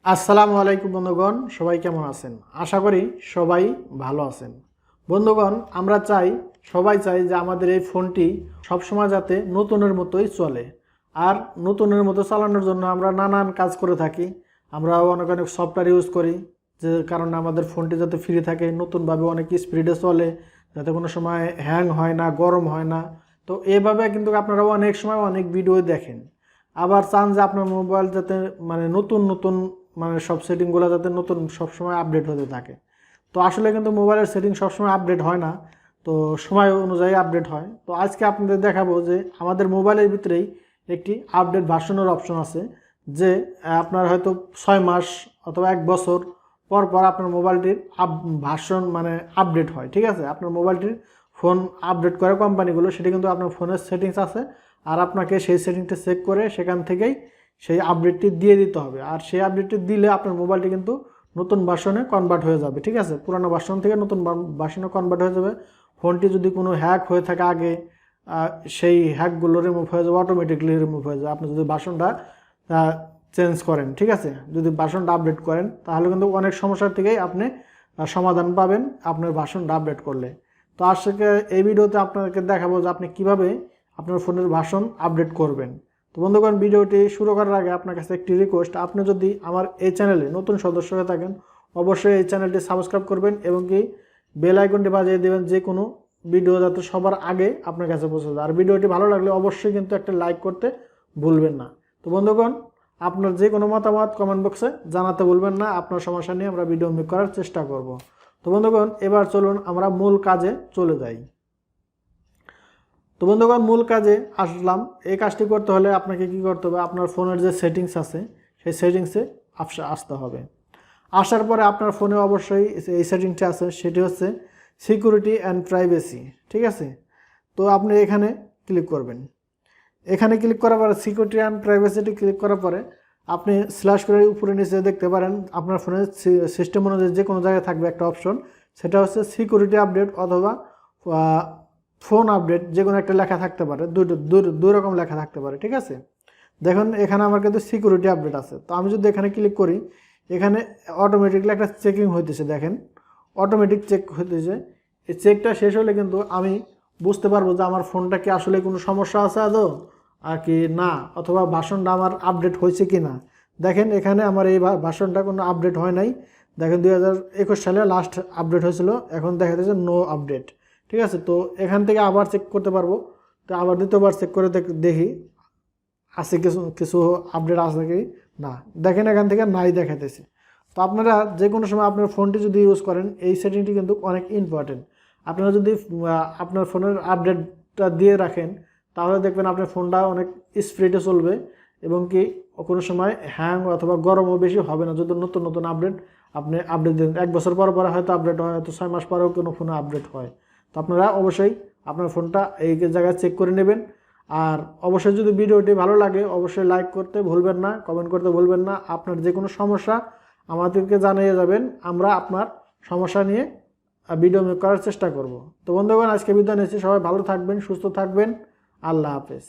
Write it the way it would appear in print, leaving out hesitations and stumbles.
আসসালামু আলাইকুম বন্ধুগণ, সবাই কেমন আছেন? আশা করি সবাই ভালো আছেন। বন্ধুগণ, আমরা সবাই চাই যে আমাদের এই ফোনটি সবসময় যাতে নতুনের মতোই চলে। আর নতুনের মতো চালানোর জন্য আমরা নানান কাজ করে থাকি। আমরা অনেক অনেক সফটওয়্যার ইউজ করি, যে কারণে আমাদের ফোনটি যাতে ফ্রি থাকে, নতুনভাবে অনেক স্পিডে চলে, যাতে কোনো সময় হ্যাং হয় না, গরম হয় না। তো এভাবে কিন্তু আপনারা অনেক সময় অনেক ভিডিও দেখেন, আবার চান যে আপনার মোবাইল যাতে নতুন নতুন সব সেটিংগুলো যাতে নতুন সবসময় আপডেট হতে থাকে। তো আসলে কিন্তু মোবাইলের সেটিং সবসময় আপডেট হয় না, তো সময় অনুযায়ী আপডেট হয়। তো আজকে আপনাদের দেখাবো যে আমাদের মোবাইলের ভিতরেই একটি আপডেট ভার্সনের অপশন আছে, যে আপনার হয়তো 6 মাস অথবা 1 বছর পর পর আপনার মোবাইলটির ভার্সন আপডেট হয়। ঠিক আছে, আপনার মোবাইলটির ফোন আপডেট করে কোম্পানিগুলো, সেটি কিন্তু আপনার ফোনের সেটিংস আছে, আর আপনাকে সেই সেটিংটা চেক করে সেখান থেকেই সেই আপডেটটি দিয়ে দিতে হবে। আর সেই আপডেটটি দিলে আপনার মোবাইলটি কিন্তু নতুন ভার্সনে কনভার্ট হয়ে যাবে। ঠিক আছে, পুরানো ভার্সন থেকে নতুন ভার্সনে কনভার্ট হয়ে যাবে। ফোনটি যদি কোনো হ্যাক হয়ে থাকে আগে, সেই হ্যাকগুলো রিমুভ হয়ে যাবে, অটোমেটিকলি রিমুভ হয়ে যাবে আপনি যদি ভার্সনটা চেঞ্জ করেন। ঠিক আছে, যদি ভার্সনটা আপডেট করেন তাহলে কিন্তু অনেক সমস্যার থেকেই আপনি সমাধান পাবেন আপনার ভার্সনটা আপডেট করলে। তো আজকে এই ভিডিওতে আপনাদেরকে দেখাবো যে আপনি কিভাবে আপনার ফোনের ভার্সন আপডেট করবেন। তো বন্ধুগণ, ভিডিওটি শুরু করার আগে আপনার কাছে একটি রিকোয়েস্ট, আপনি যদি আমার এই চ্যানেলে নতুন সদস্য হয়ে থাকেন অবশ্যই এই চ্যানেলটি সাবস্ক্রাইব করবেন এবং কি বেল আইকনটি বাজিয়ে দেবেন, যে কোনো ভিডিও যাতে সবার আগে আপনার কাছে পৌঁছে যায়। আর ভিডিওটি ভালো লাগলে অবশ্যই কিন্তু একটা লাইক করতে ভুলবেন না। তো বন্ধুগণ, আপনার যে কোনো মতামত কমেন্ট বক্সে জানাতে ভুলবেন না। আপনার সমস্যা নিয়ে আমরা ভিডিও মেক করার চেষ্টা করব। তো বন্ধুগণ, এবার চলুন আমরা মূল কাজে চলে যাই। তো বন্ধুগণ, মূল কাজে আসলাম। এই কাজটি করতে হলে আপনাকে কি করতে হবে, আপনার ফোনের যে সেটিংস আছে সেই সেটিংসে আসতে হবে। আসার পরে আপনার ফোনে অবশ্যই এই সেটিংসটা আছে, সেটি হচ্ছে সিকিউরিটি অ্যান্ড প্রাইভেসি। ঠিক আছে, তো আপনি এখানে ক্লিক করবেন। এখানে ক্লিক করার পরে সিকিউরিটি অ্যান্ড প্রাইভেসিটি ক্লিক করার পরে আপনি স্ল্যাশ করে উপরে নিচে দেখতে পারেন আপনার ফোনের সিস্টেম অনুযায়ী যে কোনো জায়গায় থাকবে একটা অপশন, সেটা হচ্ছে সিকিউরিটি আপডেট অথবা ফোন আপডেট, যে কোনো একটা লেখা থাকতে পারে, দুই রকম লেখা থাকতে পারে। ঠিক আছে, দেখুন এখানে আমার কিন্তু সিকিউরিটি আপডেট আছে। তো আমি যদি এখানে ক্লিক করি, এখানে অটোমেটিকলি একটা চেকিং হইতেছে, দেখেন অটোমেটিক চেক হইতেছে। এই চেকটা শেষ হলে কিন্তু আমি বুঝতে পারবো যে আমার ফোনটা কি আসলে কোনো সমস্যা আছে আদৌ আর কি না, অথবা ভার্সনটা আমার আপডেট হয়েছে কি না। দেখেন এখানে আমার এই ভার্সনটা কোনো আপডেট হয় নাই। দেখেন 2021 সালে লাস্ট আপডেট হয়েছিল, এখন দেখা যাচ্ছে নো আপডেট। ঠিক আছে, তো এখান থেকে আবার চেক করতে পারবো। তো আবার দ্বিতীয়বার চেক করে দেখি আছে কিছু কিছু আপডেট আছে কি না। দেখেন এখান থেকে নাই দেখাতেছে। তো আপনারা যে কোনো সময় আপনার ফোনটি যদি ইউজ করেন, এই সেটিংটি কিন্তু অনেক ইম্পর্টেন্ট। আপনারা যদি আপনার ফোনের আপডেটটা দিয়ে রাখেন তাহলে দেখবেন আপনার ফোনটা অনেক স্পিডে চলবে এবং কি কোনো সময় হ্যাং অথবা গরমও বেশি হবে না। যদি নতুন নতুন আপডেট আপনি আপডেট দেন, 1 বছর পর পরে হয়তো আপডেট হয়, হয়তো 6 মাস পরেও কোনো ফোনে আপডেট হয়। তো আপনারা অবশ্যই আপনার ফোনটা এই জায়গায় চেক করে নেবেন। আর অবশ্যই যদি ভিডিওটি ভালো লাগে অবশ্যই লাইক করতে ভুলবেন না, কমেন্ট করতে ভুলবেন না। আপনার যে কোনো সমস্যা আমাদেরকে জানিয়ে যাবেন, আমরা আপনার সমস্যা নিয়ে ভিডিও মেক করার চেষ্টা করব। তো বন্ধুগণ, আজকে বিদায় নিচ্ছি। সবাই ভালো থাকবেন, সুস্থ থাকবেন। আল্লাহ হাফেজ।